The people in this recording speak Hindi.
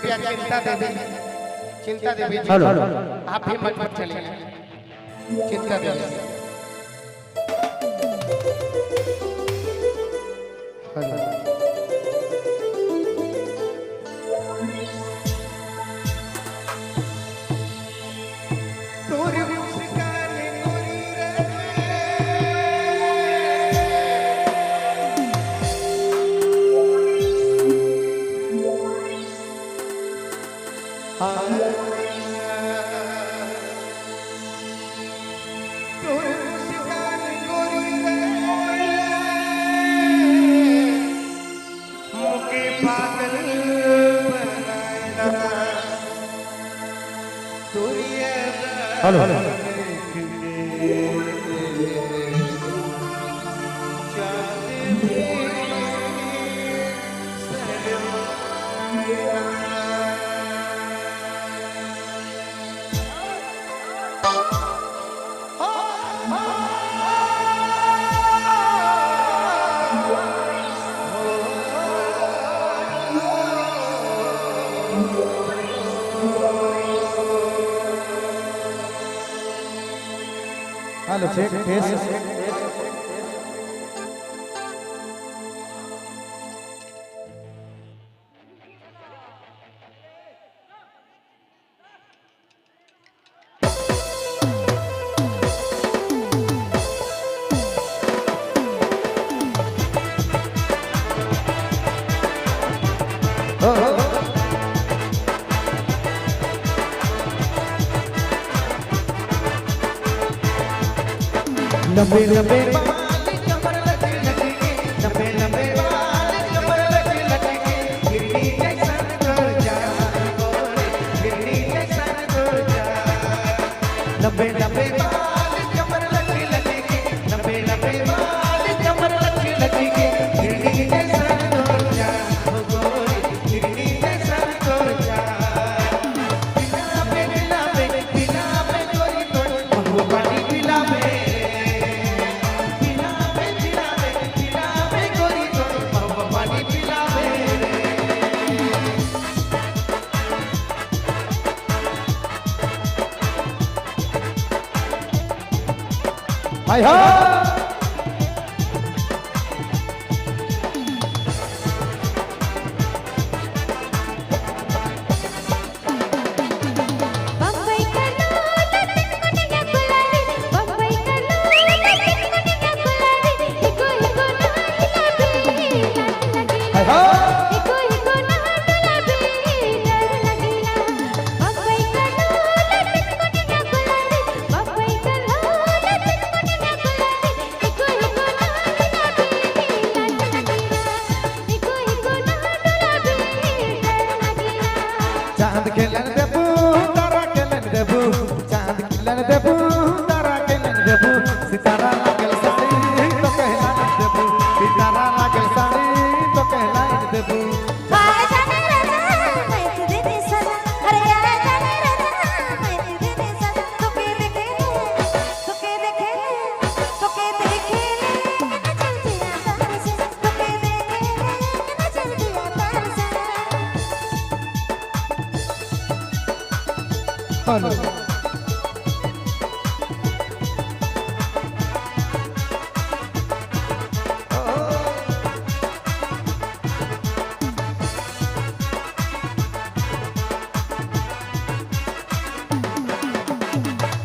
कृपया चिंता देवी हेलो आप भी मत चलिए, चिंता देवी। हेलो हेलो चेक टेस्ट लंबे लंबे बाल कमर लटके, लंबे लंबे बाल कमर लटके, गिरनी जैसन तो जा गोरे, गिरनी जैसन तो जा। लंबे लंबे बाल कमर लटके, लंबे लंबे बाल कमर लटके, गिरनी जैसन तो जा गोरे, गिरनी जैसन तो जा। बिना पे कोई तो हमको पानी पिला पे। हाय हाय चांद खेलन देबू तारा खेलन देबू, चांद खेलन देबू तारा खेलन देबू, सितारा लागल साड़ी तो कहला देबू, सितारा लागल साड़ी तो कहला देबू। हेलो